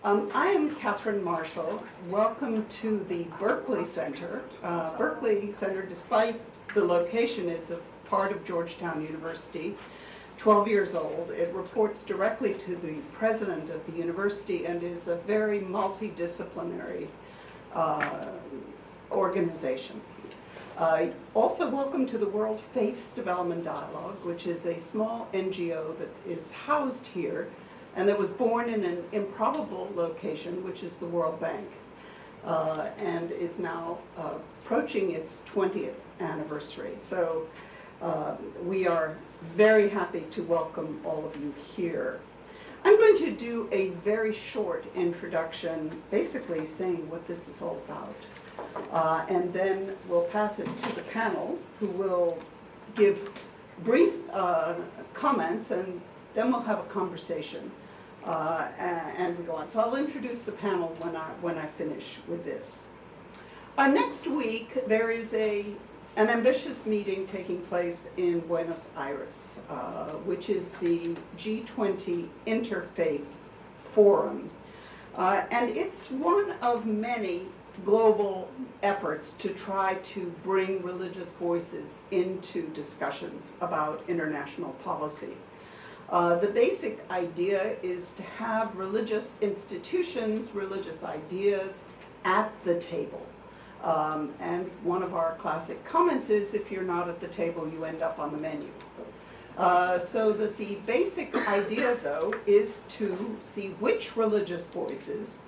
I am Catherine Marshall. Welcome to the Berkley Center. Berkley Center, despite the location, is a part of Georgetown University, 12 years old. It reports directly to the president of the university and is a very multidisciplinary organization. Also welcome to the World Faiths Development Dialogue, which is a small NGO that is housed here and that was born in an improbable location, which is the World Bank, and is now approaching its 20th anniversary. So we are very happy to welcome all of you here. I'm going to do a very short introduction, basically saying what this is all about. And then we'll pass it to the panel, who will give brief comments, and then we'll have a conversation. And we go on. So I'll introduce the panel when I finish with this. Next week, there is an ambitious meeting taking place in Buenos Aires, which is the G20 Interfaith Forum. And it's one of many global efforts to try to bring religious voices into discussions about international policy. The basic idea is to have religious institutions, religious ideas at the table. And one of our classic comments is, if you're not at the table, you end up on the menu. So that the basic idea, though, is to see which religious voices,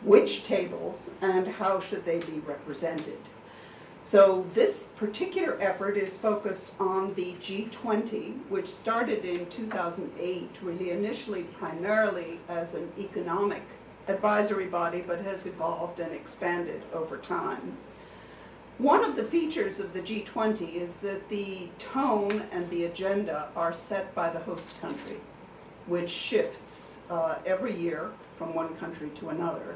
which tables, and how should they be represented. So this particular effort is focused on the G20, which started in 2008, really initially primarily as an economic advisory body, but has evolved and expanded over time. One of the features of the G20 is that the tone and the agenda are set by the host country, which shifts every year from one country to another.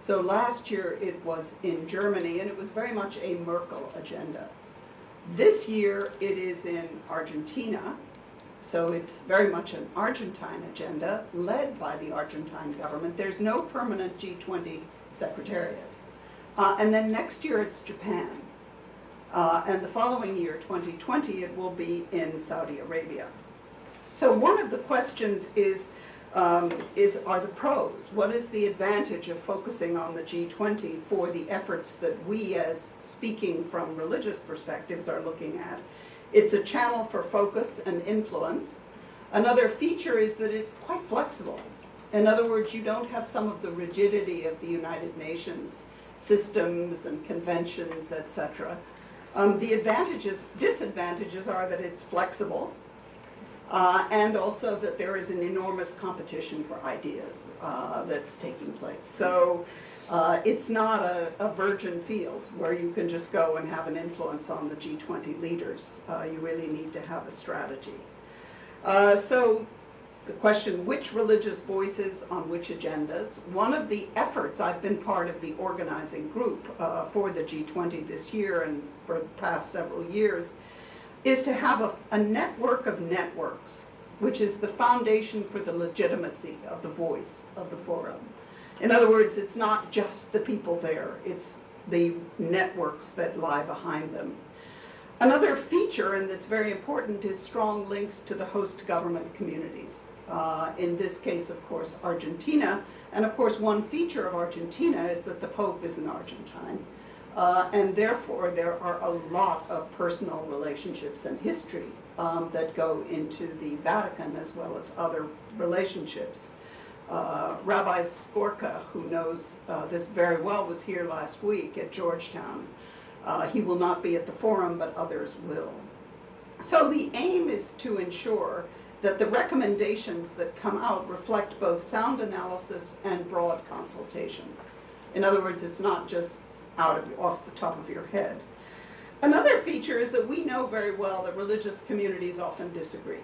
So last year it was in Germany, and it was very much a Merkel agenda. This year it is in Argentina, so it's very much an Argentine agenda led by the Argentine government. There's no permanent G20 secretariat. And then next year it's Japan. And the following year, 2020, it will be in Saudi Arabia. So one of the questions are the pros. What is the advantage of focusing on the G20 for the efforts that we, as speaking from religious perspectives, are looking at? It's a channel for focus and influence. Another feature is that it's quite flexible. In other words, you don't have some of the rigidity of the United Nations systems and conventions, etc. The disadvantages are that it's flexible, and also that there is an enormous competition for ideas that's taking place. So it's not a virgin field where you can just go and have an influence on the G20 leaders. You really need to have a strategy. So the question, which religious voices on which agendas? One of the efforts, I've been part of the organizing group for the G20 this year and for the past several years, is to have a network of networks, which is the foundation for the legitimacy of the voice of the forum. In other words, it's not just the people there, it's the networks that lie behind them. Another feature, and that's very important, is strong links to the host government communities. In this case, of course, Argentina. And of course, one feature of Argentina is that the Pope is an Argentine. And therefore, there are a lot of personal relationships and history that go into the Vatican, as well as other relationships. Rabbi Skorka, who knows this very well, was here last week at Georgetown. He will not be at the forum, but others will. So the aim is to ensure that the recommendations that come out reflect both sound analysis and broad consultation. In other words, it's not just off the top of your head. Another feature is that we know very well that religious communities often disagree.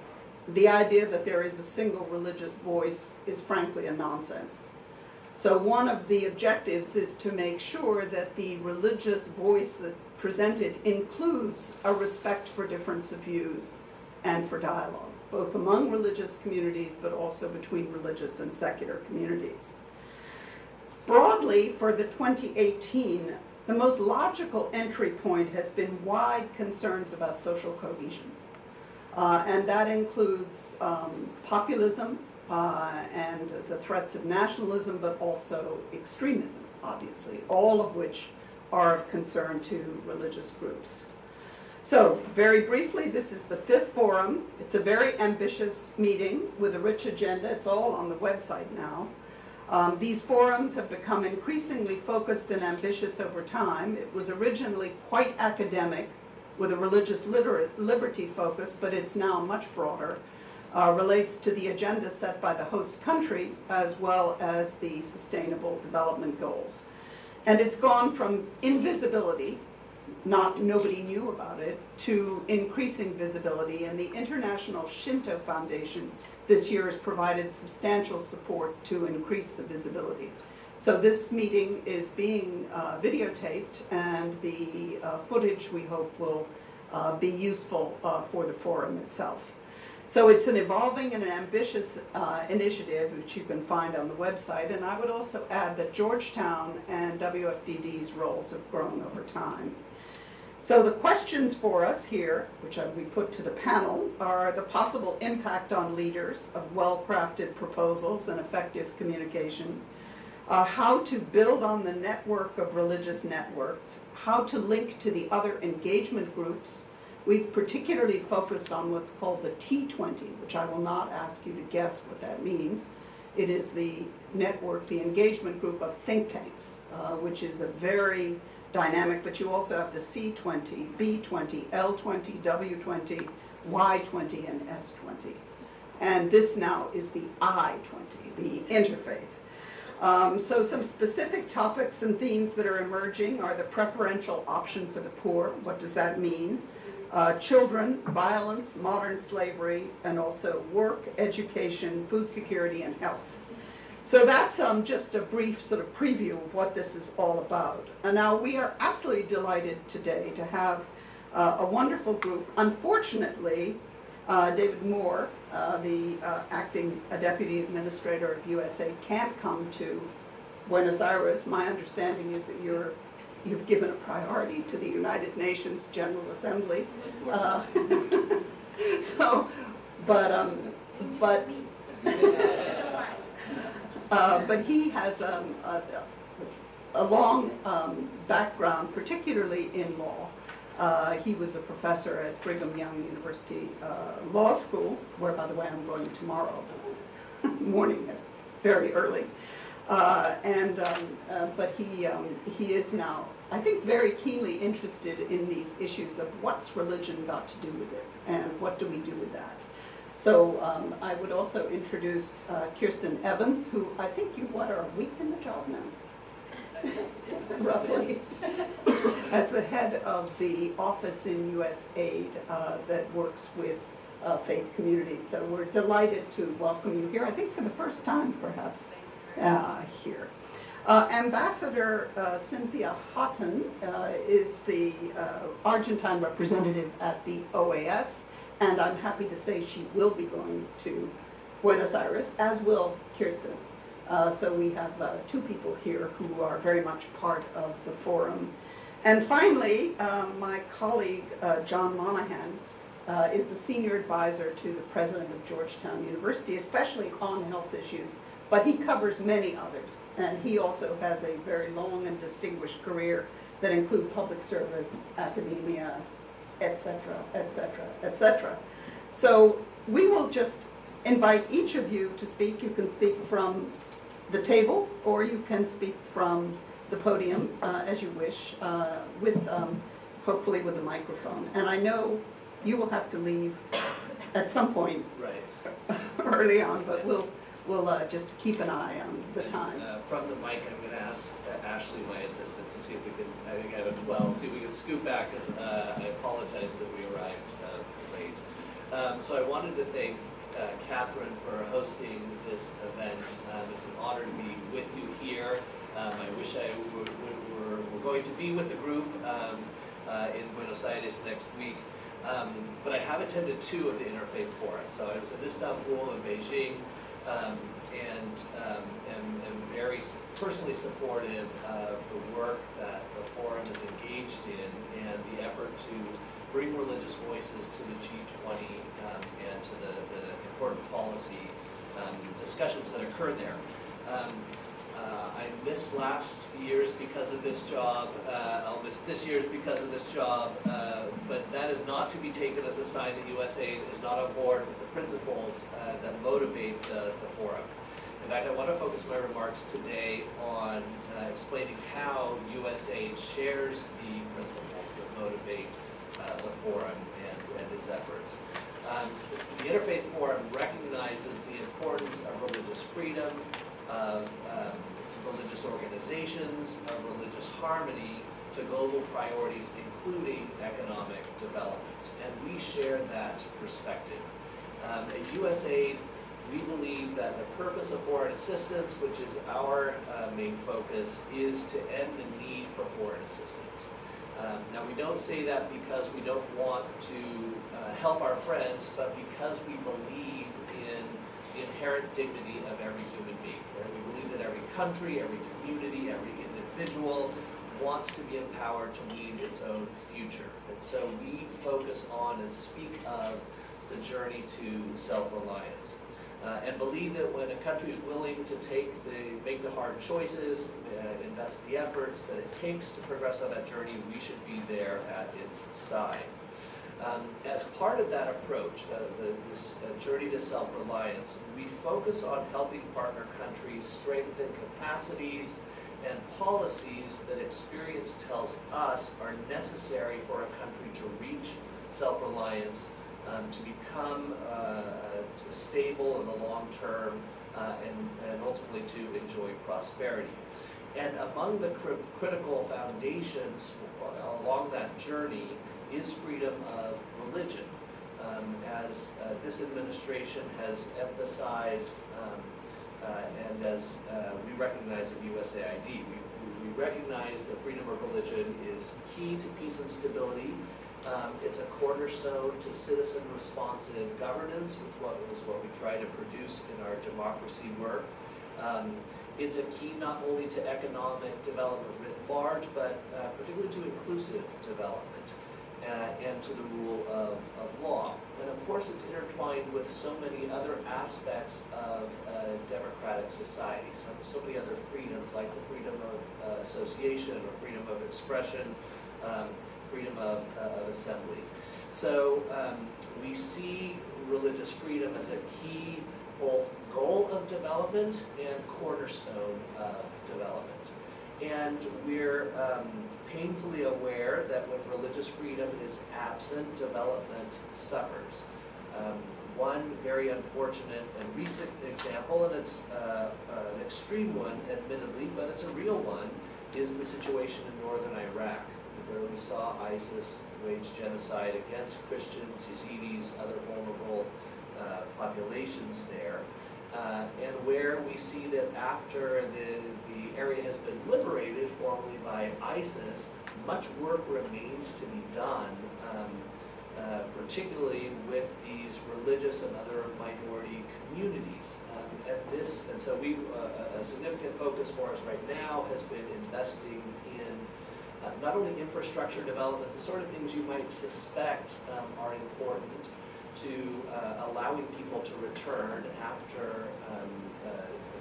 The idea that there is a single religious voice is frankly a nonsense. So one of the objectives is to make sure that the religious voice that's presented includes a respect for difference of views and for dialogue, both among religious communities but also between religious and secular communities. Broadly, for the 2018, the most logical entry point has been wide concerns about social cohesion. And that includes populism and the threats of nationalism, but also extremism, obviously, all of which are of concern to religious groups. So, very briefly, this is the 5th forum. It's a very ambitious meeting with a rich agenda. It's all on the website now. These forums have become increasingly focused and ambitious over time. It was originally quite academic with a religious liberty focus, but it's now much broader. Relates to the agenda set by the host country as well as the Sustainable Development Goals. And it's gone from invisibility, nobody knew about it, to increasing visibility. And the International Shinto Foundation this year has provided substantial support to increase the visibility. So this meeting is being videotaped, and the footage, we hope, will be useful for the forum itself. So it's an evolving and an ambitious initiative, which you can find on the website. And I would also add that Georgetown and WFDD's roles have grown over time. So the questions for us here, which we put to the panel, are the possible impact on leaders of well-crafted proposals and effective communication, how to build on the network of religious networks, how to link to the other engagement groups. We've particularly focused on what's called the T20, which I will not ask you to guess what that means. It is the network, the engagement group of think tanks, which is a very dynamic, but you also have the C20, B20, L20, W20, Y20, and S20. And this now is the I20, the interfaith. So some specific topics and themes that are emerging are the preferential option for the poor. What does that mean? Children, violence, modern slavery, and also work, education, food security, and health. So that's just a brief sort of preview of what this is all about. And now we are absolutely delighted today to have a wonderful group. Unfortunately, David Moore, the acting deputy administrator of USAID, can't come to Buenos Aires. My understanding is that you've given a priority to the United Nations General Assembly. But he has a long background, particularly in law. He was a professor at Brigham Young University Law School, where, by the way, I'm going tomorrow morning, very early. But he is now, I think, very keenly interested in these issues of what's religion got to do with it, and what do we do with that. So I would also introduce Kirsten Evans, who I think you, are a week in the job now? Roughly. As the head of the office in USAID that works with faith communities. So we're delighted to welcome you here, I think for the first time, perhaps, here. Ambassador Cynthia Houghton is the Argentine representative at the OAS. And I'm happy to say she will be going to Buenos Aires, as will Kirsten. So we have two people here who are very much part of the forum. And finally, my colleague, John Monahan, is the senior advisor to the president of Georgetown University, especially on health issues, but he covers many others. And he also has a very long and distinguished career that includes public service, academia, etc., etc., etc. So we will just invite each of you to speak. You can speak from the table, or you can speak from the podium, as you wish, hopefully with a microphone. And I know you will have to leave at some point early on, but we'll just keep an eye on the time. From the mic, I'm going to ask Ashley, my assistant, to see if we can, I think I have a 12, see if we can scoot back, because I apologize that we arrived late. So I wanted to thank Catherine for hosting this event. It's an honor to be with you here. I wish I were going to be with the group in Buenos Aires next week. But I have attended two of the Interfaith Forums. So I was in Istanbul and Beijing. am very personally supportive of the work that the forum is engaged in and the effort to bring religious voices to the G20 and to the important policy discussions that occur there. I missed last year's because of this job. I'll miss this year's because of this job, but that is not to be taken as a sign that USAID is not on board with the principles that motivate the forum. In fact, I want to focus my remarks today on explaining how USAID shares the principles that motivate the forum and its efforts. The Interfaith Forum recognizes the importance of religious freedom, of religious organizations, of religious harmony to global priorities, including economic development. And we share that perspective. At USAID, we believe that the purpose of foreign assistance, which is our main focus, is to end the need for foreign assistance. Now, we don't say that because we don't want to help our friends, but because we believe in the inherent dignity of every human being. Right? We believe that every country, every community, every individual wants to be empowered to lead its own future. And so we focus on and speak of the journey to self-reliance. And believe that when a country is willing to make the hard choices, invest the efforts that it takes to progress on that journey, we should be there at its side. As part of that approach, this journey to self-reliance, we focus on helping partner countries strengthen capacities and policies that experience tells us are necessary for a country to reach self-reliance, to become stable in the long term, and ultimately to enjoy prosperity. And among the critical foundations along that journey is freedom of religion. As this administration has emphasized, and as we recognize at USAID, we recognize that freedom of religion is key to peace and stability. It's a cornerstone to citizen-responsive governance, which is what we try to produce in our democracy work. It's a key not only to economic development writ large, but particularly to inclusive development and to the rule of law. And of course, it's intertwined with so many other aspects of democratic society, so many other freedoms, like the freedom of association, or freedom of expression, freedom of assembly. So we see religious freedom as a key both goal of development and cornerstone of development. And we're painfully aware that when religious freedom is absent, development suffers. One very unfortunate and recent example, and it's an extreme one, admittedly, but it's a real one, is the situation in northern Iraq, where we saw ISIS wage genocide against Christians, Yazidis, other vulnerable populations there, and where we see that after the area has been liberated formally by ISIS, much work remains to be done, particularly with these religious and other minority communities. And so a significant focus for us right now has been investing in not only infrastructure development, the sort of things you might suspect are important to allowing people to return after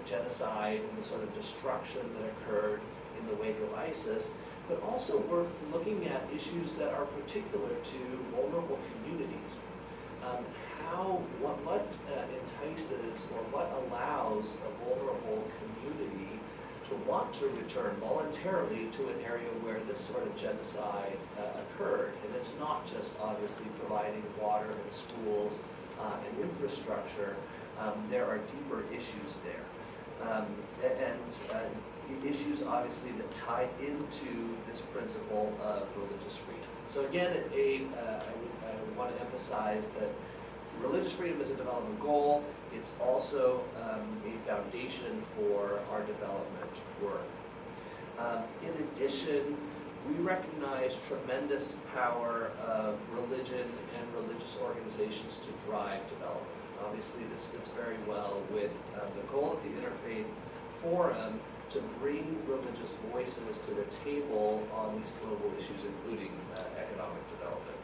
genocide and the sort of destruction that occurred in the wake of ISIS, but also we're looking at issues that are particular to vulnerable communities. What entices or what allows a vulnerable community to want to return voluntarily to an area where this sort of genocide occurred. And it's not just obviously providing water and schools and infrastructure. There are deeper issues there. And issues obviously that tie into this principle of religious freedom. So again, at AID, I want to emphasize that religious freedom is a development goal. It's also a foundation for our development work. In addition, we recognize tremendous power of religion and religious organizations to drive development. obviously this fits very well with the goal of the Interfaith Forum to bring religious voices to the table on these global issues, including economic development.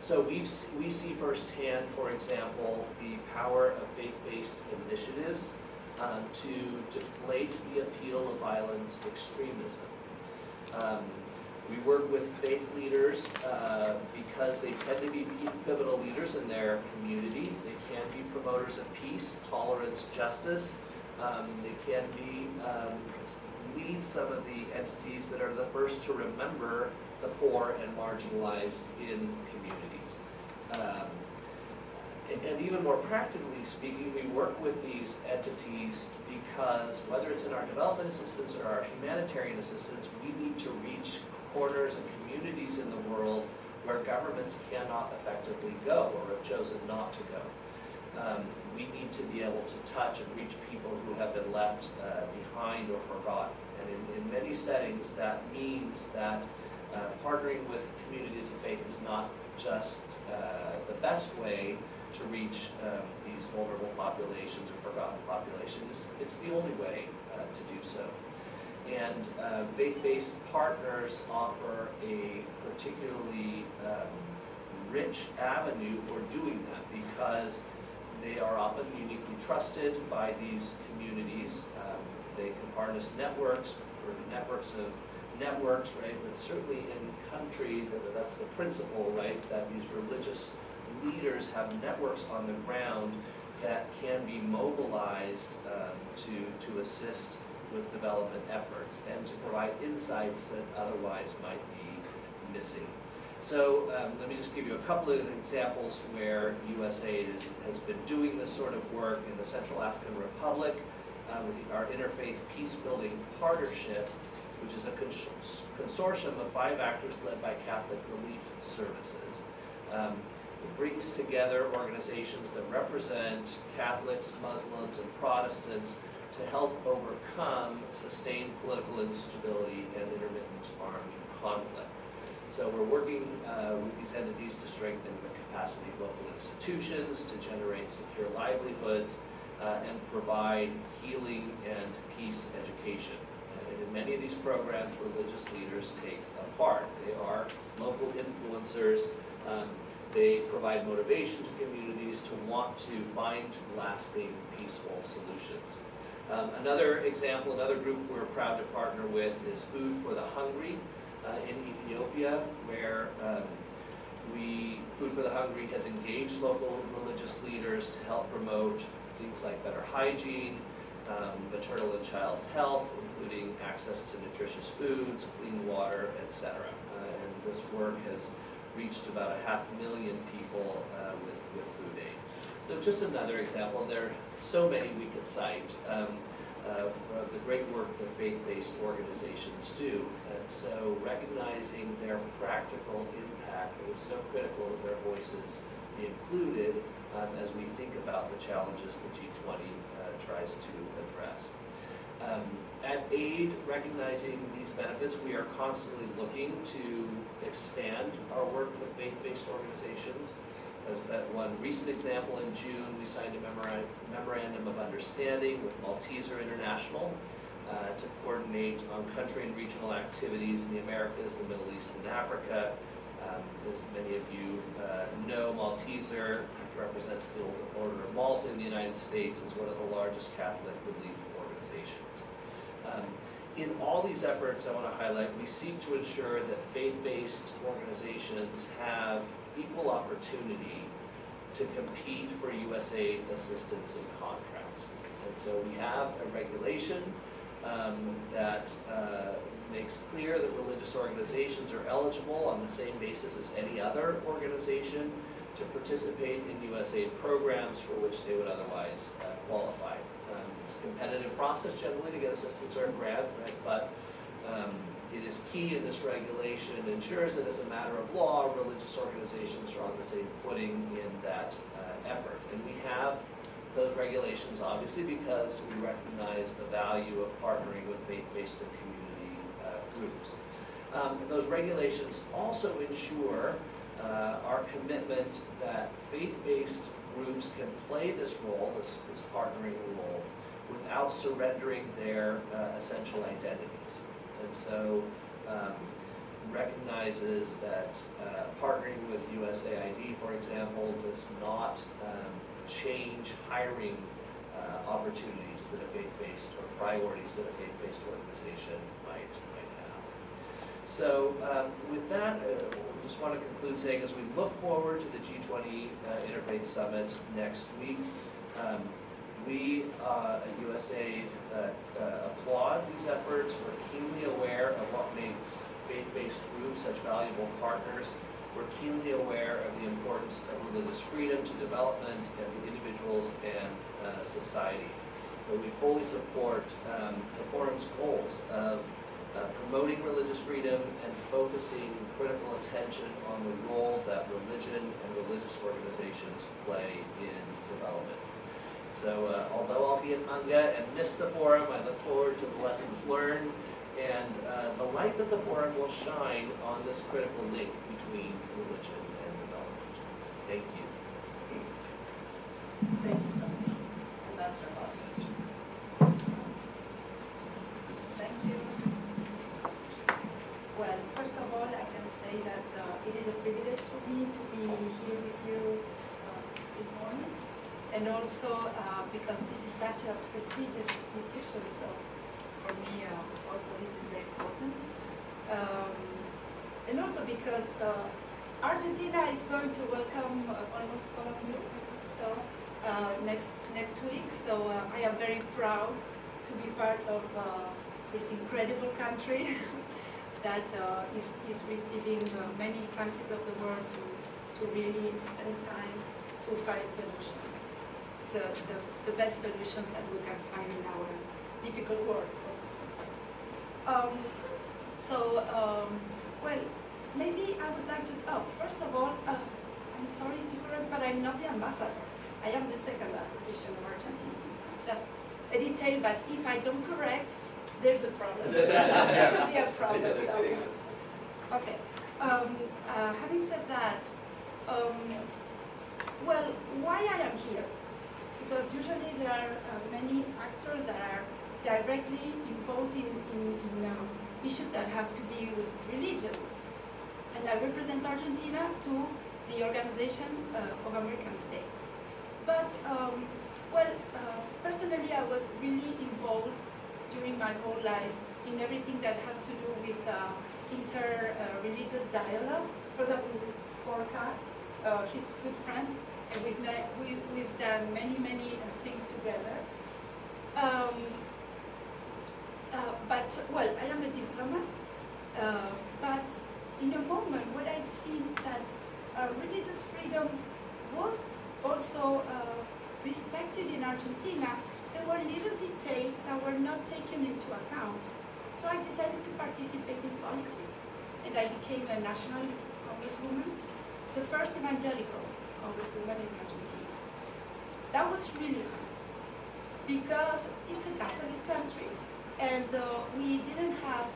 So we see firsthand, for example, the power of faith-based initiatives to deflate the appeal of violent extremism. We work with faith leaders because they tend to be pivotal leaders in their community. They can be promoters of peace, tolerance, justice. They can be lead some of the entities that are the first to remember the poor and marginalized in communities. And even more practically speaking, we work with these entities because whether it's in our development assistance or our humanitarian assistance, we need to reach corners and communities in the world where governments cannot effectively go or have chosen not to go. We need to be able to touch and reach people who have been left behind or forgotten. And in many settings, that means that partnering with communities of faith is not just the best way to reach these vulnerable populations or forgotten populations. It's the only way to do so. And faith-based partners offer a particularly rich avenue for doing that because they are often uniquely trusted by these communities. They can harness networks or networks of networks, right? But certainly in country, that's the principle, right? That these religious leaders have networks on the ground that can be mobilized to assist with development efforts and to provide insights that otherwise might be missing. So let me just give you a couple of examples where USAID has been doing this sort of work in the Central African Republic with our Interfaith Peacebuilding Partnership, which is a consortium of 5 actors led by Catholic Relief Services. It brings together organizations that represent Catholics, Muslims, and Protestants to help overcome sustained political instability and intermittent armed conflict. So we're working with these entities to strengthen the capacity of local institutions, to generate secure livelihoods, and provide healing and peace education. And in many of these programs, religious leaders take a part. They are local influencers. They provide motivation to communities to want to find lasting, peaceful solutions. Another example, another group we're proud to partner with is Food for the Hungry in Ethiopia, where Food for the Hungry has engaged local religious leaders to help promote things like better hygiene, maternal and child health, including access to nutritious foods, clean water, etc. And this work has reached about 500,000 people with food aid. So just another example. There are so many we could cite of the great work that faith-based organizations do. And so recognizing their practical impact, it is so critical that their voices be included as we think about the challenges the G20 tries to address. At AID, recognizing these benefits, we are constantly looking to expand our work with faith-based organizations. As one recent example, in June, we signed a memorandum of understanding with Malteser International to coordinate on country and regional activities in the Americas, the Middle East, and Africa. As many of you know, Malteser, which represents the Order of Malta in the United States, is one of the largest Catholic relief organizations. In all these efforts, I want to highlight, we seek to ensure that faith-based organizations have equal opportunity to compete for USAID assistance and contracts. And so we have a regulation that makes clear that religious organizations are eligible on the same basis as any other organization to participate in USAID programs for which they would otherwise qualify. It's a competitive process generally to get assistance or a grant, right? But it is key in this regulation, it ensures that as a matter of law, religious organizations are on the same footing in that effort. And we have those regulations obviously because we recognize the value of partnering with faith-based and community groups. Those regulations also ensure our commitment that faith-based groups can play this role, this partnering role, without surrendering their essential identities. And so recognizes that partnering with USAID, for example, does not change hiring opportunities that a faith-based, or priorities that a faith-based organization might have. So with that, I just want to conclude saying, as we look forward to the G20 Interfaith Summit next week, we at USAID applaud these efforts. We're keenly aware of what makes faith-based groups such valuable partners. We're keenly aware of the importance of religious freedom to development of the individuals and society. But we fully support the forum's goals of promoting religious freedom and focusing critical attention on the role that religion and religious organizations play in development. So although I'll be in Manga and miss the forum, I look forward to the lessons learned and the light that the forum will shine on this critical link between religion and development. Thank you. Thank you so much. Ambassador Hawkins. Thank you. Well, first of all, I can say that it is a privilege for me to be here with you this morning. And also because this is such a prestigious institution, so for me also this is very important. And also because Argentina is going to welcome almost all of you, so next week. So I am very proud to be part of this incredible country that is receiving many countries of the world to really spend time to find solutions. The best solutions that we can find in our difficult world sometimes. Well, maybe I would like to, first of all, I'm sorry to correct, but I'm not the ambassador. I am the second Archbishop of Argentina. Just a detail, but if I don't correct, there's a problem. There could be a problem somewhere. Okay. Having said that, well, why I am here? Because usually there are many actors that are directly involved in issues that have to be with religion. And I represent Argentina to the Organization of American States. But, personally I was really involved during my whole life in everything that has to do with inter-religious dialogue. For example, with Skorka, his good friend, and we've done many things together. Well, I am a diplomat, but in a moment when I've seen that religious freedom was also respected in Argentina, there were little details that were not taken into account. So I decided to participate in politics, and I became a national congresswoman, the first evangelical congresswoman in Argentina. That was really hard, because it's a Catholic country, and we didn't have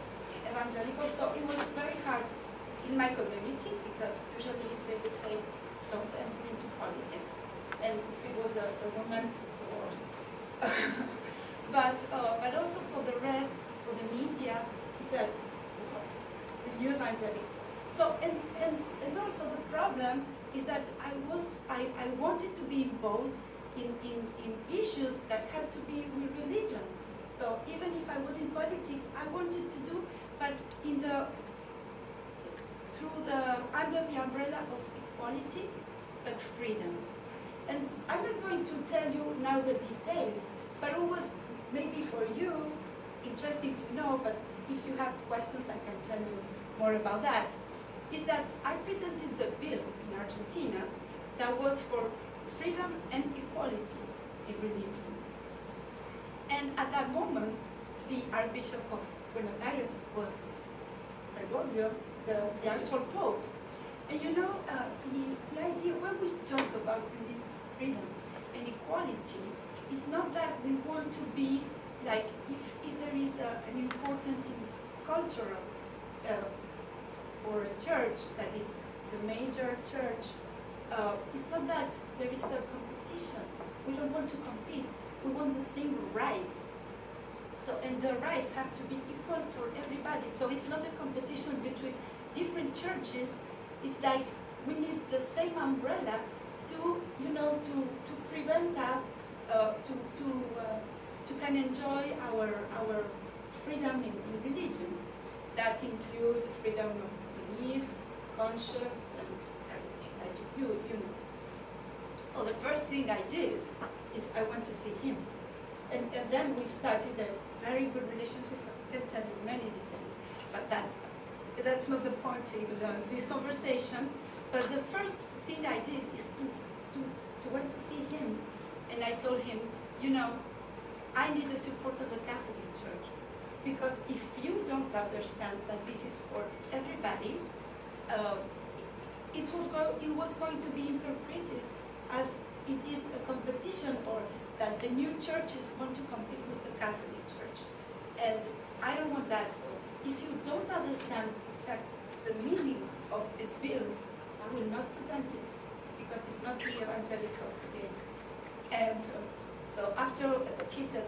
evangelicals, so it was very hard in my community, because usually they would say, don't enter into politics, and if it was a woman, worse. But also for the rest, for the media, he said, what? Are you evangelical? So, and also the problem is that I wanted to be involved in issues that had to be with religion. So even if I was in politics, I wanted to do, but under the umbrella of equality, but freedom. And I'm not going to tell you now the details, but it was maybe for you interesting to know, but if you have questions, I can tell you more about that, is that I presented the bill in Argentina that was for freedom and equality in religion. And at that moment, the Archbishop of Buenos Aires was Berkley, the actual Pope. And you know, the idea when we talk about religious freedom and equality, is not that we want to be like, if there is an importance in cultural for a church that it's the major church, it's not that there is a competition. We don't want to compete. We want the same rights. So, and the rights have to be equal for everybody. So it's not a competition between different churches. It's like we need the same umbrella to, you know, to prevent us to can enjoy our freedom in religion. That include freedom of belief, conscience, and everything. You know. So the first thing I did is I went to see him. And then we started a very good relationship. I can tell you many details, but that's not the point in this conversation. But the first thing I did is to went to see him, and I told him, you know, I need the support of the Catholic Church, because if you don't understand that this is for everybody, it was going to be interpreted as it is a competition, or that the new churches want to compete with the Catholic Church. And I don't want that. So if you don't understand, in fact, the meaning of this bill, I will not present it, because it's not the evangelicals against. And so after he said,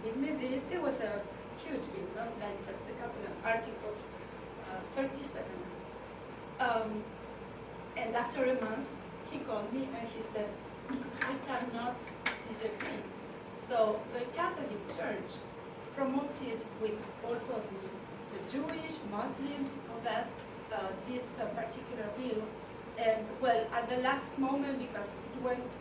give me this, it was a huge bill, not like just a couple of articles, 37 articles. And after a month, he called me and he said, I cannot disagree. So the Catholic Church promoted with also the Jewish, Muslims, all that, this particular bill. And well, at the last moment, because it went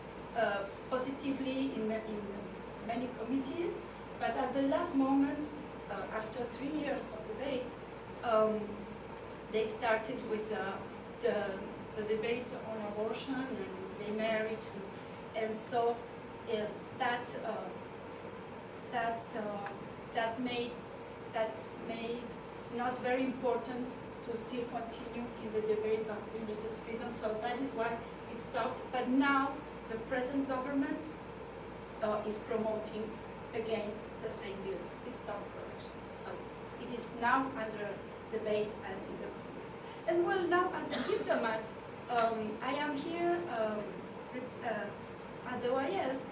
positively in many committees, but at the last moment, after 3 years of debate, they started with the debate on abortion and gay marriage, and so that made not very important to still continue in the debate of religious freedom. So that is why it stopped. But now the present government is promoting again the same bill with some corrections. So it is now under debate and in the Congress. And well, now as a diplomat, I am here at the OIS,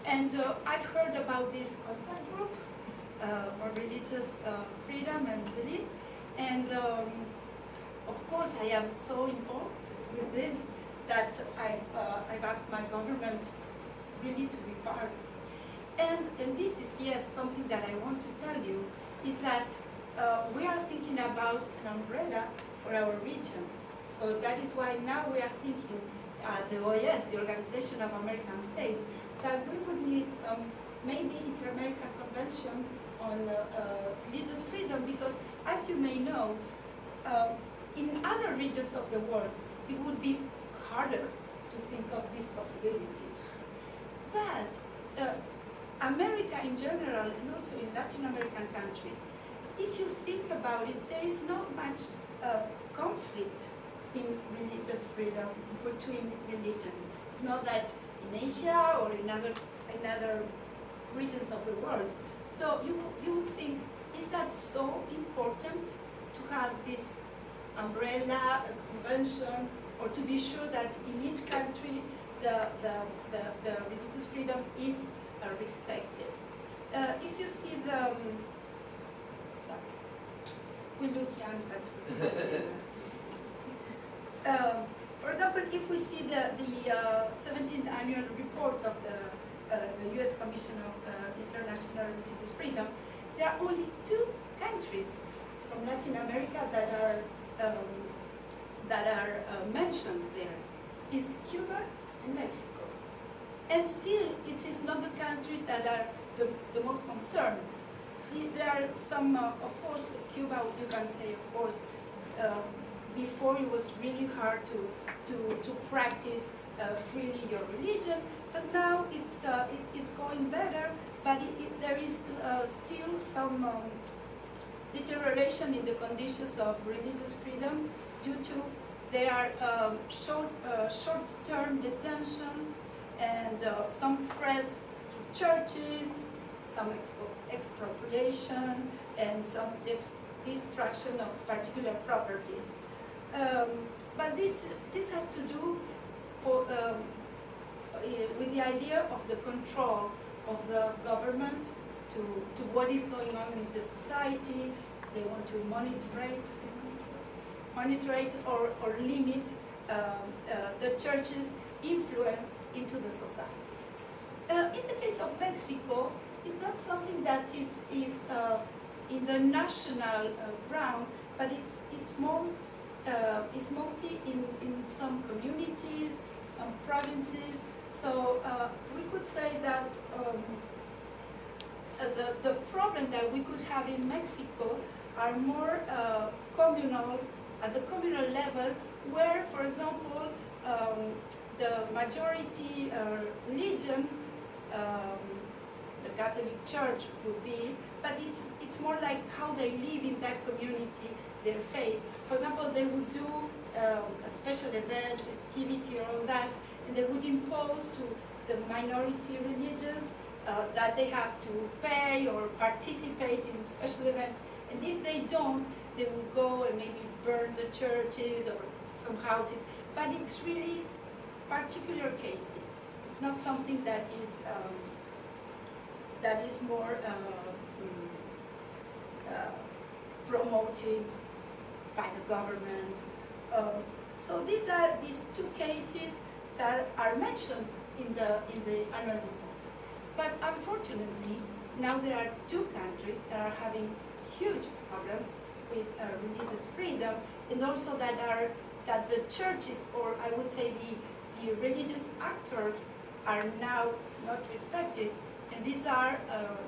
and I've heard about this contact group on religious freedom and belief, and of course I am so involved with this that I've asked my government really to be part. And this is, yes, something that I want to tell you, is that we are thinking about an umbrella for our region. So that is why now we are thinking, the OAS, the Organization of American States, that we would need some maybe Inter-American Convention on religious freedom, because as you may know, in other regions of the world, it would be harder to think of this possibility. But America in general, and also in Latin American countries, if you think about it, there is not much conflict in religious freedom between religions. It's not that in Asia or in other regions of the world. So you would think, is that so important to have this umbrella, a convention, or to be sure that in each country the religious freedom is respected? If you see the, sorry, we look young, but for example, if we see the 17th annual report of the U.S. Commission of International Religious Freedom, there are only 2 countries from Latin America that are mentioned there. Is Cuba and Mexico. And still, it is not the countries that are the most concerned. There are some, of course, Cuba, you can say, of course, before it was really hard to practice freely your religion, but now it's going better, but there is still some deterioration in the conditions of religious freedom due to there are short-term detentions and some threats to churches, some expropriation, and some destruction of particular properties. But this has to do with the idea of the control of the government to what is going on in the society. They want to monitor or limit the church's influence into the society. In the case of Mexico, it's not something that is in the national ground, but it's mostly in some communities, some provinces. So we could say that the problem that we could have in Mexico are more communal, at the communal level, where, for example, the majority religion, the Catholic Church would be, but it's more like how they live in that community, their faith. For example, they would do a special event, festivity, or all that, and they would impose to the minority religions that they have to pay or participate in special events. And if they don't, they would go and maybe burn the churches or some houses. But it's really particular cases. It's not something that is more promoted by the government. So these are these two cases that are mentioned in the annual report. But unfortunately, now there are two countries that are having huge problems with religious freedom, and also that the churches, or I would say the religious actors, are now not respected, and these are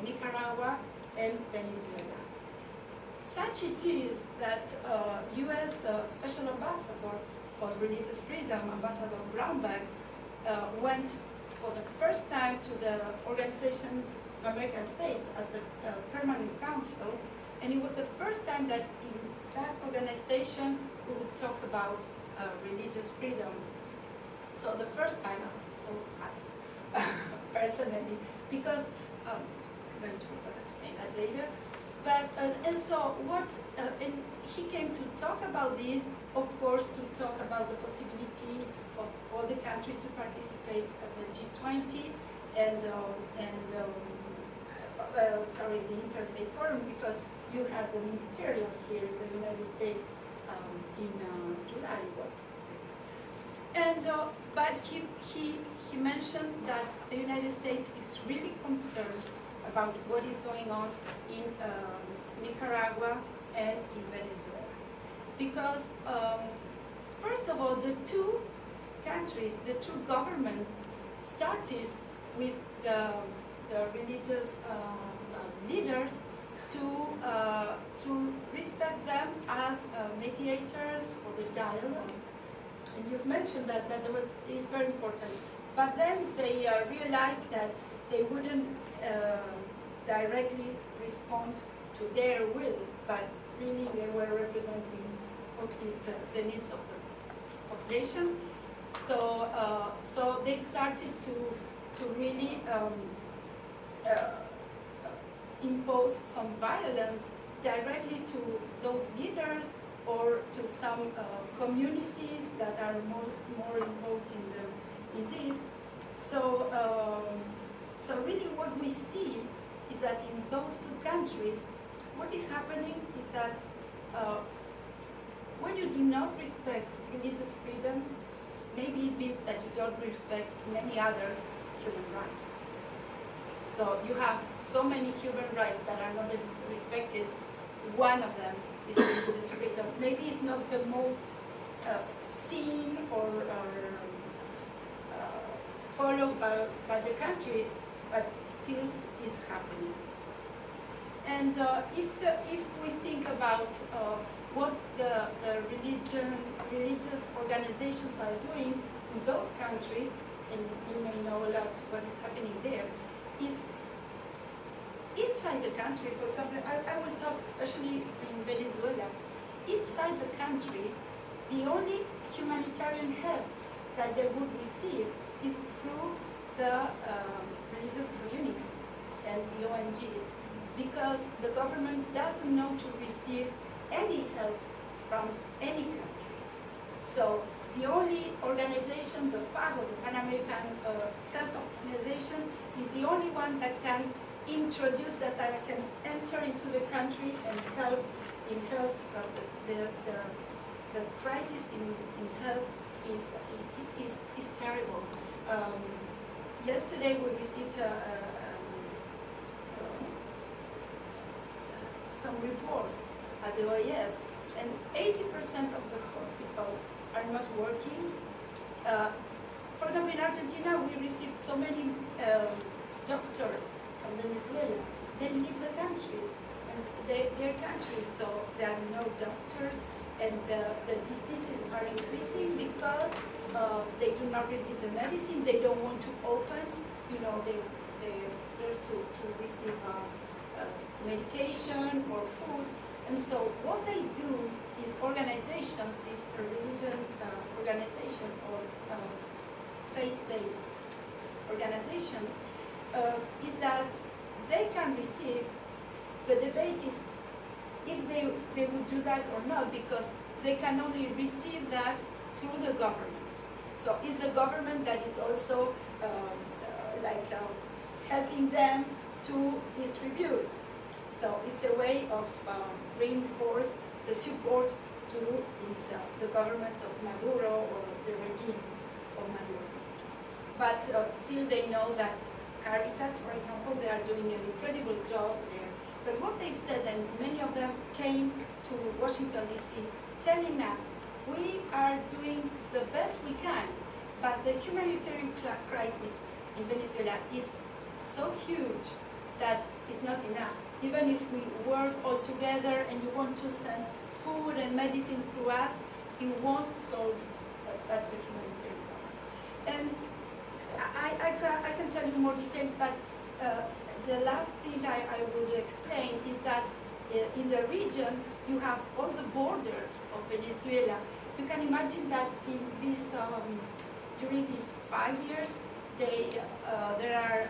Nicaragua and Venezuela. Such it is that U.S. Special Ambassador for Religious Freedom, Ambassador Brownback, went for the first time to the Organization of American States at the Permanent Council, and it was the first time that in that organization we would talk about religious freedom. So the first time I was so happy, personally, because I'm going to explain that later. But and so what? And he came to talk about this, of course, to talk about the possibility of all the countries to participate at the G20 and the Interfaith Forum, because you had the ministerial here in the United States in July it was. And but he mentioned that the United States is really concerned about what is going on in Nicaragua and in Venezuela, because first of all, the two countries, the two governments, started with the religious leaders to respect them as mediators for the dialogue. And you've mentioned that is very important. But then they realized that they wouldn't directly respond to their will, but really they were representing mostly the needs of the population. So they've started to really impose some violence directly to those leaders or to some communities that are more involved in this. So really what we see is that in those two countries, what is happening is that when you do not respect religious freedom, maybe it means that you don't respect many others' human rights. So you have so many human rights that are not respected. One of them is religious freedom. Maybe it's not the most seen or followed by the countries, but still it is happening. And if we think about what the religious organizations are doing in those countries, and you may know a lot what is happening there, is inside the country. For example, I will talk especially in Venezuela. Inside the country, the only humanitarian help that they would receive is through the religious communities and the ONGs, because the government doesn't know to receive any help from any country. So the only organization, the PAHO, the Pan American Health Organization, is the only one that can introduce, that I can enter into the country and help in health, because the crisis in health is terrible. Yesterday we received some report at the OAS, and 80% of the hospitals are not working. For example, in Argentina, we received so many doctors from Venezuela. They leave the countries, and their countries, so there are no doctors, and the diseases are increasing because they do not receive the medicine. They don't want to open, they're to receive medication or food. And so what they do is organizations, these religion organization or faith-based organizations, is that they can receive, the debate is if they would do that or not, because they can only receive that through the government. So it's the government that is also helping them to distribute. So it's a way of reinforce the support to the government of Maduro or the regime of Maduro. But still they know that Caritas, for example, they are doing an incredible job there. But what they've said, and many of them came to Washington, D.C., telling us, we are doing the best we can, but the humanitarian crisis in Venezuela is so huge that it's not enough. Even if we work all together and you want to send food and medicine through us, you won't solve such a humanitarian problem. And I can tell you more details, but the last thing I would explain is that in the region you have all the borders of Venezuela. You can imagine that in this during these 5 years, there are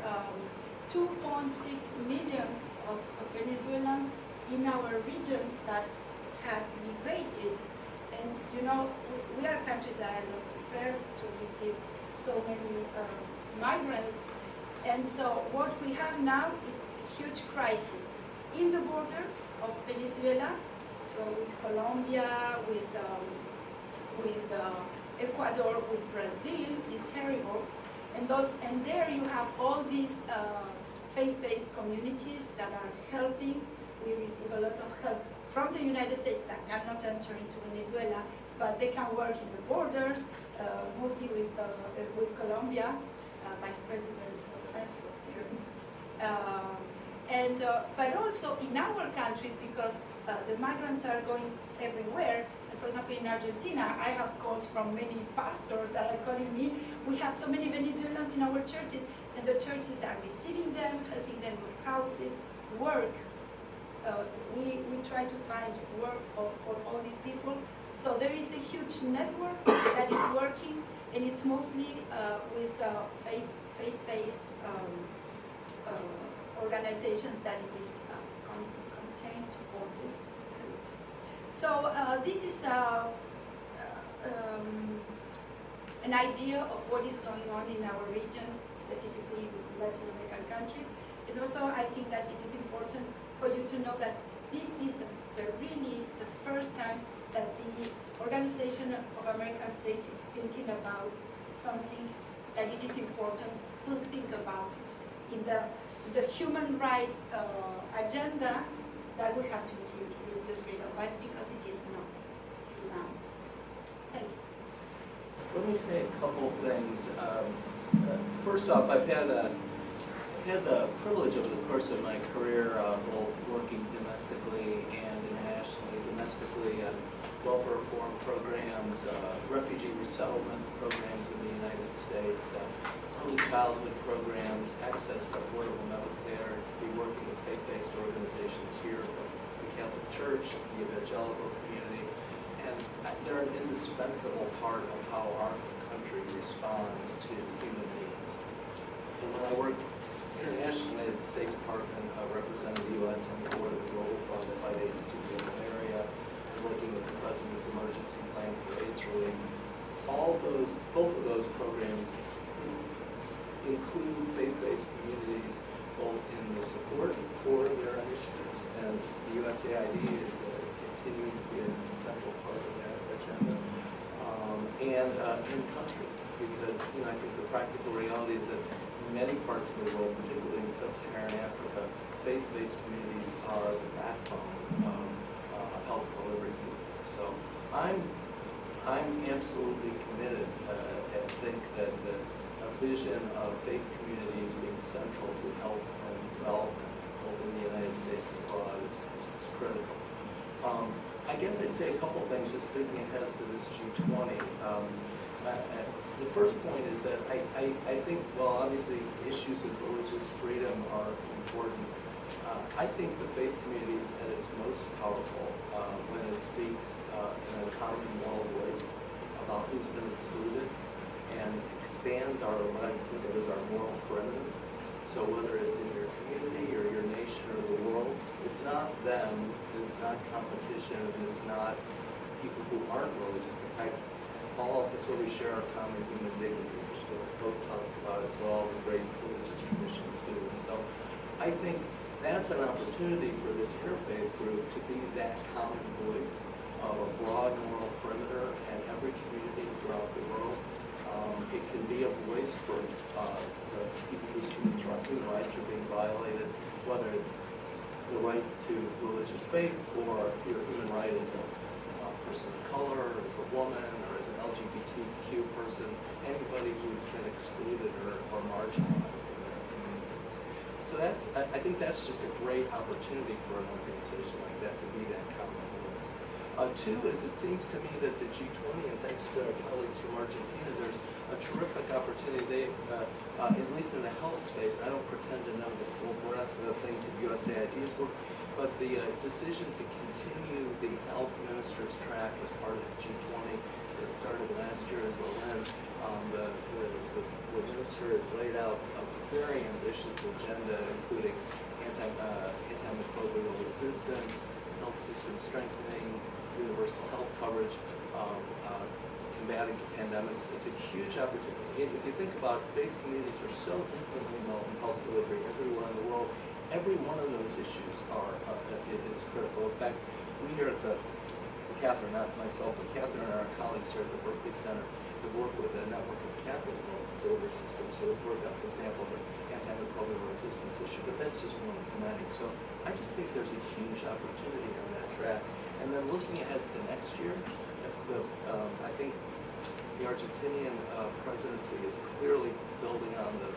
2.6 million of Venezuelans in our region that had migrated. And we are countries that are not prepared to receive so many migrants. And so what we have now is a huge crisis in the borders of Venezuela, with Colombia, with Ecuador, with Brazil, is terrible. And there you have all these faith-based communities that are helping. We receive a lot of help from the United States that cannot enter into Venezuela, but they can work in the borders, mostly with Colombia. Vice President Pence was there. But also in our countries, because the migrants are going everywhere. And for example, in Argentina, I have calls from many pastors that are calling me. We have so many Venezuelans in our churches, and the churches are receiving them, helping them with houses, work. We try to find work for all these people. So there is a huge network that is working, and it's mostly with faith-based organizations that it is contained, supported. So this is an idea of what is going on in our region, specifically in Latin American countries. And also I think that it is important for you to know that this is really the first time that the Organization of American States is thinking about something that it is important to think about in the human rights agenda that we have to include religious freedom, right? Because it is not till now. Thank you. Let me say a couple things. First off, I've had the privilege over the course of my career, both working domestically and internationally. Domestically, welfare reform programs, refugee resettlement programs in the United States, early childhood programs, access to affordable medical care, to be working with faith-based organizations here from the Catholic Church, the evangelical community, and they're an indispensable part of how our country responds to human beings. And when I worked internationally at the State Department, represented the U.S. on the board of the Global Fund, the Fight AIDS to the area, and working with the President's Emergency Plan for AIDS Relief. Both of those programs include faith-based communities both in the support for their initiatives, and the USAID is continuing to be a central part of that agenda, and in country, because I think the practical reality is that in many parts of the world, particularly in sub-Saharan Africa, faith-based communities are the backbone of health delivery systems. So I'm absolutely committed and think that a vision of faith communities being central to health and development, both in the United States and abroad, is critical. I guess I'd say a couple things just thinking ahead to this G20. The first point is that I think, well, obviously issues of religious freedom are important. I think the faith community is at its most powerful when it speaks in a common moral voice about who's been excluded and expands what I think of as our moral perimeter. So whether it's in your community or your nation or the world, it's not them, it's not competition, it's not people who aren't religious. In fact, it's where we share our common human dignity, which the book talks about as well, the great religious traditions do. And so I think that's an opportunity for this interfaith group to be that common voice of a broad moral perimeter and every community throughout the world. It can be a voice for the people whose human rights are being violated, whether it's the right to religious faith or your human right as a person of color, or as a woman, or as an LGBTQ person, anybody who's been excluded or marginalized in their communities. So I think that's just a great opportunity for an organization like that to be that common voice. Two is, it seems to me that the G20, and thanks to our colleagues from Argentina, there's a terrific opportunity. They've, at least in the health space, I don't pretend to know the full breadth of the things that USAID is working, but the decision to continue the health ministers track as part of the G20 that started last year in Berlin, the minister has laid out a very ambitious agenda, including antimicrobial resistance, health system strengthening, universal health coverage, combating pandemics. It's a huge opportunity. If you think about it, faith communities are so intimately involved in health delivery everywhere in the world. Every one of those issues is critical. In fact, we here at Catherine, not myself, but Catherine and our colleagues here at the Berkley Center have worked with a network of Catholic health delivery systems. So we've worked on, for example, the antimicrobial resistance issue, but that's just one of many. So I just think there's a huge opportunity on that track. And then looking ahead to next year, I think the Argentinian presidency is clearly building on the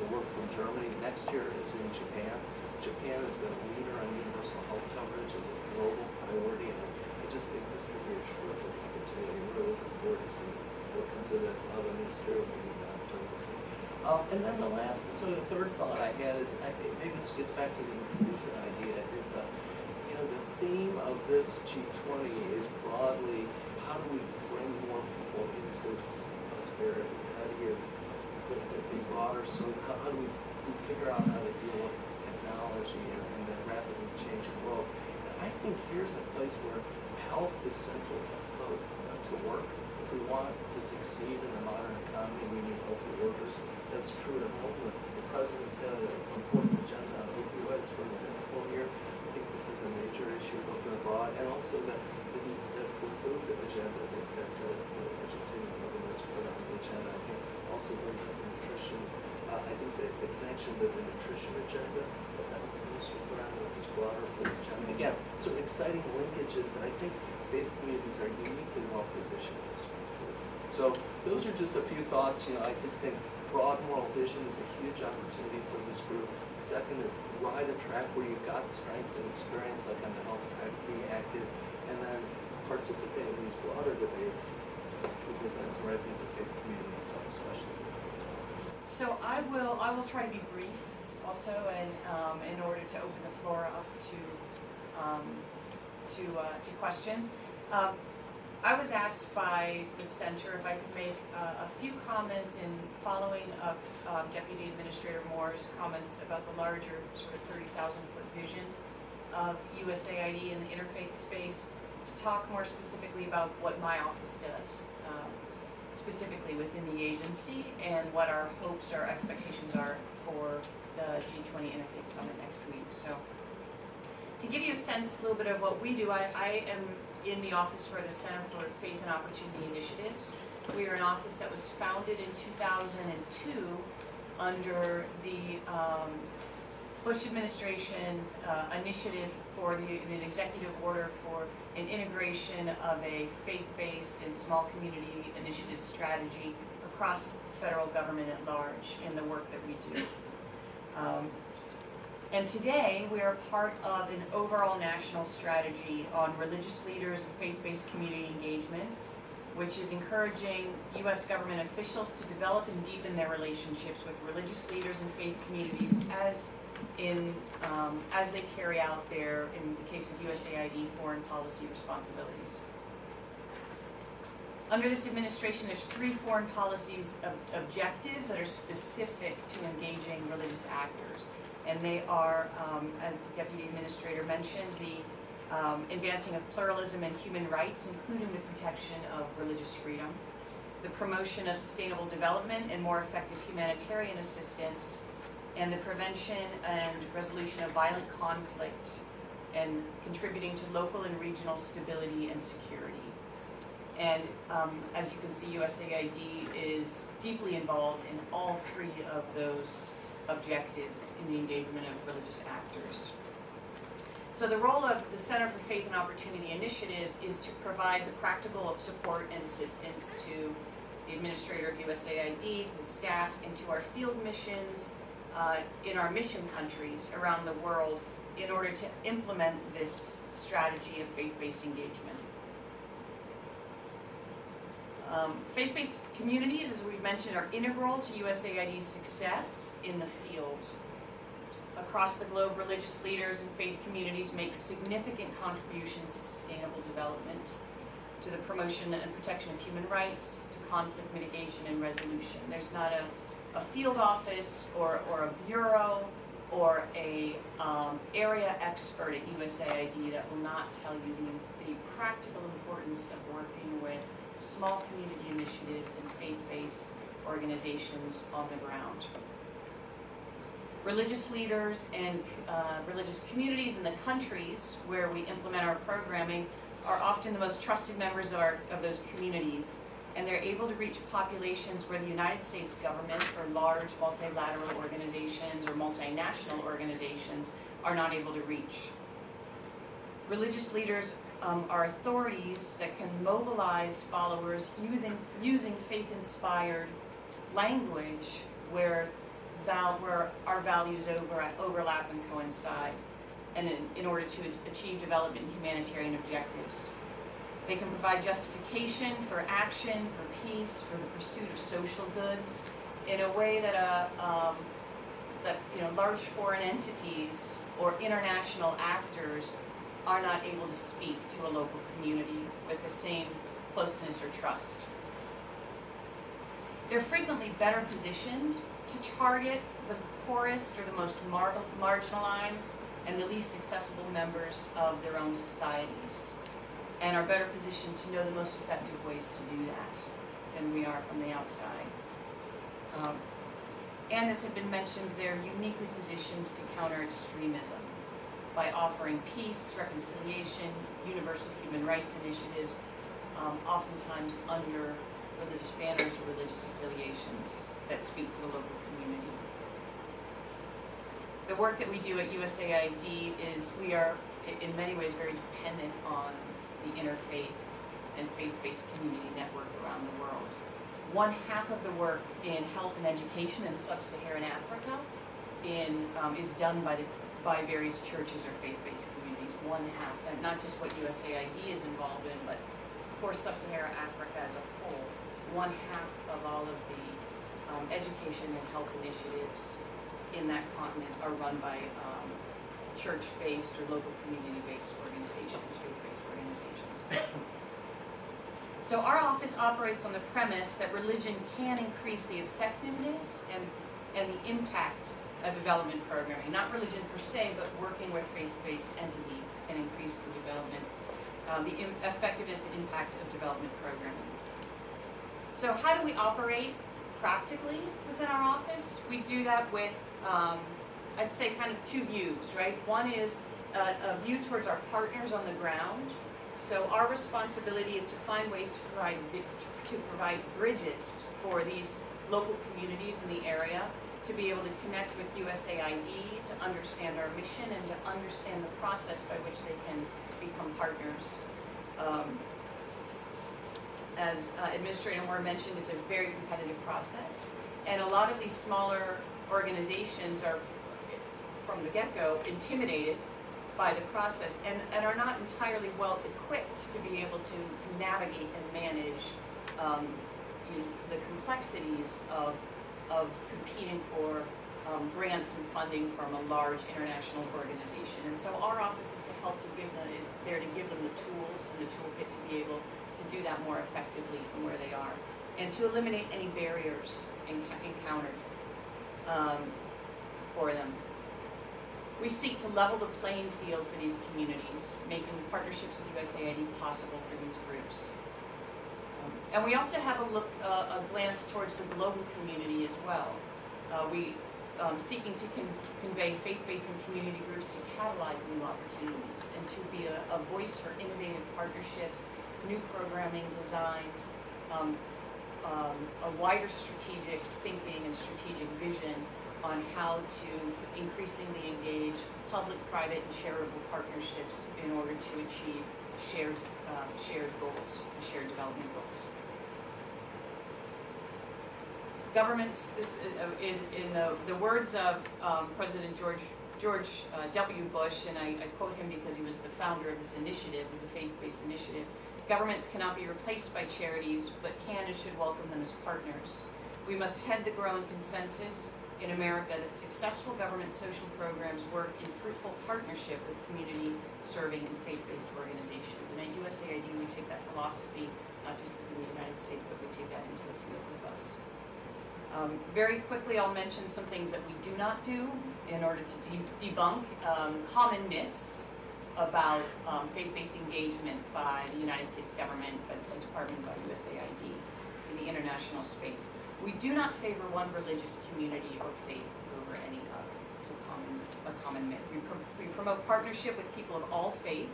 work from Germany. Next year is in Japan. Japan has been a leader on universal health coverage as a global priority, and I just think this could be a terrific opportunity. We're looking forward to seeing what comes of that other ministerial meeting in October. And then the third thought I had is, maybe this gets back to the inclusion idea, is the theme of this G20 is broadly, how do we bring more people into prosperity? How do you put it be broader? So how do we figure out how to deal with technology and the rapidly changing world? And I think here's a place where health is central to work. If we want to succeed in the modern economy, we need healthy workers. That's true at home. The president's had an important agenda on opioids, for example, here. I think this is a major issue both abroad, and also the food agenda that the Argentine government's put on the agenda. I think also brings up nutrition. I think that the connection to the nutrition agenda, the health minister put on with this broader food agenda. Again, some exciting linkages that I think faith communities are uniquely well positioned to speak to. So those are just a few thoughts. I just think broad moral vision is a huge opportunity for this group. Second is ride a track where you've got strength and experience, like on the health track, be active, and then participate in these broader debates, because that's where I think the faith community is something special. So I will try to be brief also, and in order to open the floor up to questions. I was asked by the center if I could make a few comments in following of Deputy Administrator Moore's comments about the larger sort of 30,000-foot vision of USAID in the interfaith space, to talk more specifically about what my office does, specifically within the agency, and what our hopes or expectations are for the G20 Interfaith Summit next week. So to give you a sense, a little bit of what we do, I am in the office for the Center for Faith and Opportunity Initiatives. We are an office that was founded in 2002 under the Bush administration initiative for an executive order for an integration of a faith-based and small community initiative strategy across the federal government at large in the work that we do. And today we are part of an overall national strategy on religious leaders and faith-based community engagement, which is encouraging U.S. government officials to develop and deepen their relationships with religious leaders and faith communities as they carry out their, in the case of USAID, foreign policy responsibilities. Under this administration, there's 3 foreign policies objectives that are specific to engaging religious actors. And they are, as the Deputy Administrator mentioned, the advancing of pluralism and human rights, including the protection of religious freedom, the promotion of sustainable development and more effective humanitarian assistance, and the prevention and resolution of violent conflict, and contributing to local and regional stability and security. And as you can see, USAID is deeply involved in all 3 of those objectives in the engagement of religious actors. So the role of the Center for Faith and Opportunity Initiatives is to provide the practical support and assistance to the administrator of USAID, to the staff, and to our field missions in our mission countries around the world in order to implement this strategy of faith-based engagement. Faith-based communities, as we've mentioned, are integral to USAID's success in the field. Across the globe, religious leaders and faith communities make significant contributions to sustainable development, to the promotion and protection of human rights, to conflict mitigation and resolution. There's not a field office or a bureau or a area expert at USAID that will not tell you the practical importance of working with small community initiatives and faith-based organizations on the ground. Religious leaders and religious communities in the countries where we implement our programming are often the most trusted members of those communities, and they're able to reach populations where the United States government or large multilateral organizations or multinational organizations are not able to reach. Religious leaders are authorities that can mobilize followers using faith-inspired language where our values overlap and coincide, and in order to achieve development and humanitarian objectives. They can provide justification for action, for peace, for the pursuit of social goods in a way that large foreign entities or international actors are not able to speak to a local community with the same closeness or trust. They're frequently better positioned to target the poorest or the most marginalized and the least accessible members of their own societies, and are better positioned to know the most effective ways to do that than we are from the outside. And as had been mentioned, they're uniquely positioned to counter extremism by offering peace, reconciliation, universal human rights initiatives, oftentimes under religious banners or religious affiliations that speak to the local community. The work that we do at USAID is we are in many ways very dependent on the interfaith and faith-based community network around the world. 1/2 of the work in health and education in sub-Saharan Africa is done by various churches or faith-based communities. 1/2, and not just what USAID is involved in, but for sub-Saharan Africa as a whole, 1/2 of all of the education and health initiatives in that continent are run by church-based or local community-based organizations, faith-based organizations. So our office operates on the premise that religion can increase the effectiveness and the impact of development programming. Not religion per se, but working with faith-based entities can increase the development the effectiveness and impact of development programming. So how do we operate practically within our office? We do that with, I'd say, kind of two views, right? One is a view towards our partners on the ground. So our responsibility is to find ways to provide bridges for these local communities in the area to be able to connect with USAID, to understand our mission, and to understand the process by which they can become partners. As Administrator Moore mentioned, it's a very competitive process, and a lot of these smaller organizations are, from the get-go, intimidated by the process and are not entirely well equipped to be able to navigate and manage the complexies of competing for grants and funding from a large international organization. And so our office is there to give them the tools and the toolkit to be able to do that more effectively from where they are, and to eliminate any barriers encountered for them. We seek to level the playing field for these communities, making partnerships with USAID possible for these groups. And we also have a glance towards the global community as well. We seeking to convey faith-based and community groups to catalyze new opportunities and to be a voice for innovative partnerships, new programming designs, a wider strategic thinking and strategic vision on how to increasingly engage public, private, and charitable partnerships in order to achieve shared goals, shared development goals. Governments, in the words of President George W. Bush, and I quote him because he was the founder of this initiative, of the faith-based initiative, governments cannot be replaced by charities, but can and should welcome them as partners. We must head the growing consensus in America that successful government social programs work in fruitful partnership with community-serving and faith-based organizations. And at USAID, we take that philosophy, not just in the United States, but we take that into the field with us. Very quickly, I'll mention some things that we do not do in order to debunk common myths about faith-based engagement by the United States government, by the State Department, by USAID in the international space. We do not favor one religious community or faith over any other. It's a common myth. We promote partnership with people of all faith,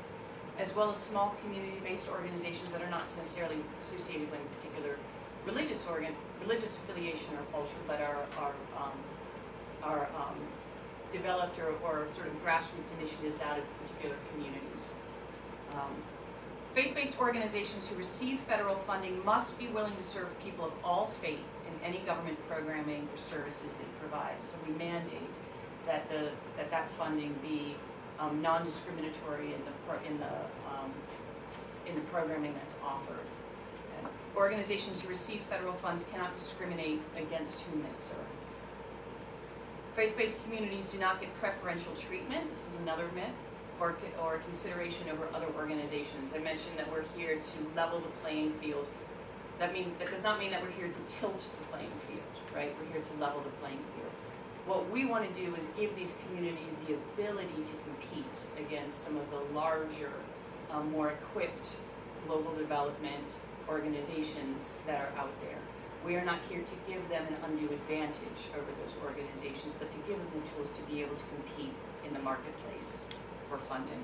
as well as small community-based organizations that are not necessarily associated with a particular religious affiliation or culture, but are developed or sort of grassroots initiatives out of particular communities. Faith-based organizations who receive federal funding must be willing to serve people of all faith in any government programming or services they provide. So we mandate that that funding be non-discriminatory in the programming that's offered. And organizations who receive federal funds cannot discriminate against whom they serve. Faith-based communities do not get preferential treatment. This is another myth. Or consideration over other organizations. I mentioned that we're here to level the playing field. That does not mean that we're here to tilt the playing field, right? We're here to level the playing field. What we want to do is give these communities the ability to compete against some of the larger, more equipped global development organizations that are out there. We are not here to give them an undue advantage over those organizations, but to give them the tools to be able to compete in the marketplace for funding.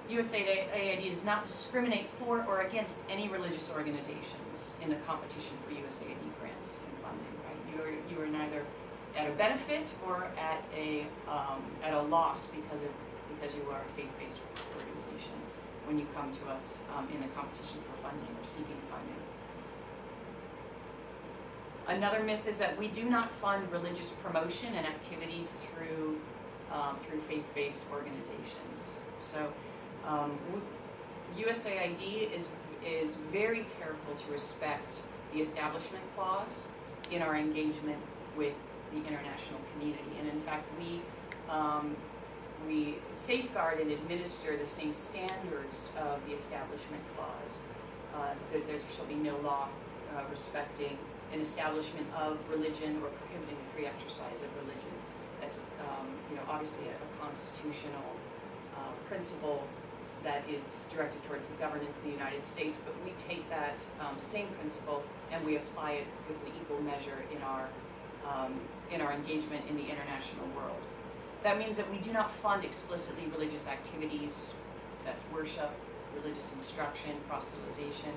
USAID does not discriminate for or against any religious organizations in the competition for USAID grants and funding. Right? You are neither at a benefit or at a loss because you are a faith-based organization when you come to us in the competition for funding or seeking funding. Another myth is that we do not fund religious promotion and activities through faith-based organizations. So USAID is very careful to respect the Establishment Clause in our engagement with the international community. And in fact, we safeguard and administer the same standards of the Establishment Clause. There shall be no law respecting an establishment of religion or prohibiting the free exercise of religion. That's obviously a constitutional principle that is directed towards the governance of the United States, but we take that same principle and we apply it with an equal measure in our engagement in the international world. That means that we do not fund explicitly religious activities, that's worship, religious instruction, proselytization,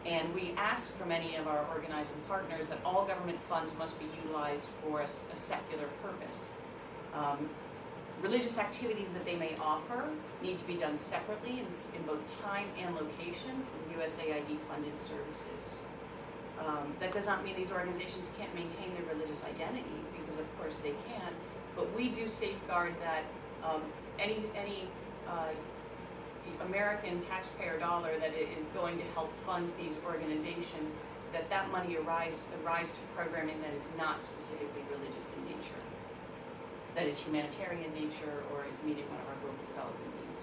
and we ask from any of our organizing partners that all government funds must be utilized for a secular purpose. Religious activities that they may offer need to be done separately in both time and location from USAID funded services. That does not mean these organizations can't maintain their religious identity, because of course they can, but we do safeguard that any American taxpayer dollar that is going to help fund these organizations, that money arrives to programming that is not specifically religious in nature, that is humanitarian in nature, or is meeting one of our global development needs.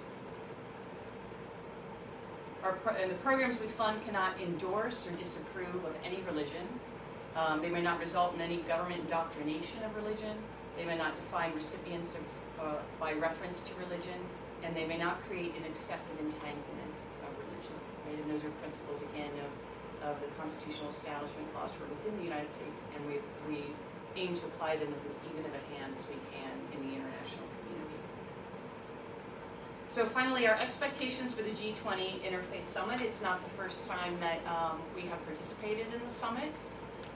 And the programs we fund cannot endorse or disapprove of any religion. They may not result in any government indoctrination of religion. They may not define recipients by reference to religion, and they may not create an excessive entanglement of religion. Right? And those are principles, again, of the Constitutional Establishment Clause for within the United States, and we aim to apply them with as even of a hand as we can in the international community. So finally, our expectations for the G20 Interfaith Summit. It's not the first time that we have participated in the summit.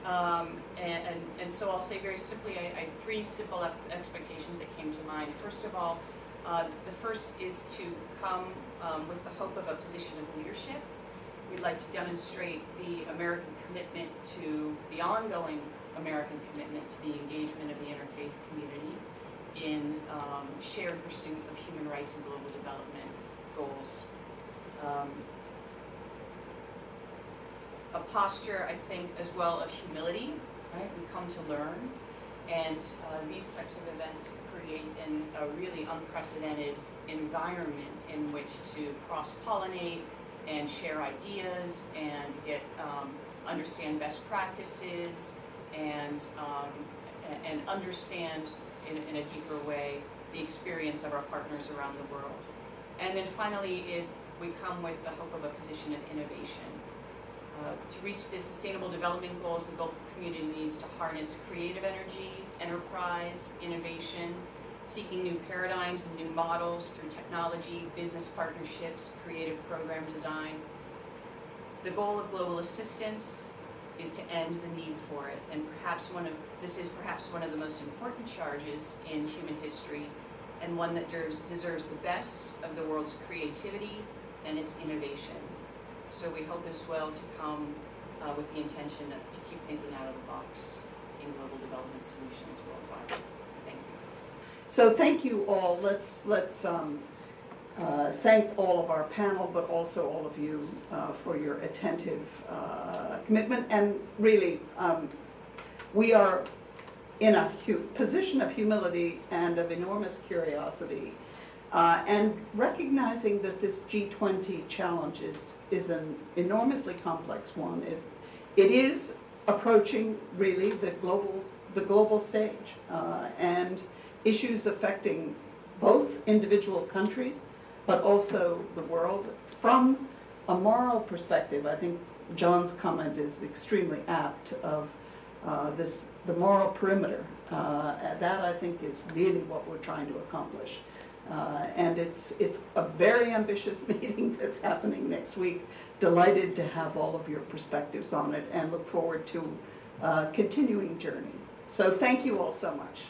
And so I'll say very simply, I have three simple expectations that came to mind. First of all, the first is to come with the hope of a position of leadership. We'd like to demonstrate the American commitment to the ongoing American commitment to the engagement of the interfaith community in shared pursuit of human rights and global development goals. A posture, I think, as well of humility, right? We come to learn, and these types of events create a really unprecedented environment in which to cross-pollinate and share ideas and get understand best practices and understand in a deeper way the experience of our partners around the world. And then finally, we come with the hope of a position of innovation. To reach the Sustainable Development Goals, the global community needs to harness creative energy, enterprise, innovation, seeking new paradigms and new models through technology, business partnerships, creative program design. The goal of global assistance is to end the need for it, and this is perhaps one of the most important charges in human history, and one that deserves the best of the world's creativity and its innovation. So we hope as well to come with the intention to keep thinking out of the box in global development solutions worldwide. Thank you. So thank you all. Let's thank all of our panel, but also all of you for your attentive commitment. And really, we are in a position of humility and of enormous curiosity, and recognizing that this G20 challenge is an enormously complex one. It is approaching really the global stage, and issues affecting both individual countries, but also the world. From a moral perspective, I think John's comment is extremely apt of the moral perimeter. That, I think, is really what we're trying to accomplish. And it's a very ambitious meeting that's happening next week. Delighted to have all of your perspectives on it, and look forward to a continuing journey. So thank you all so much.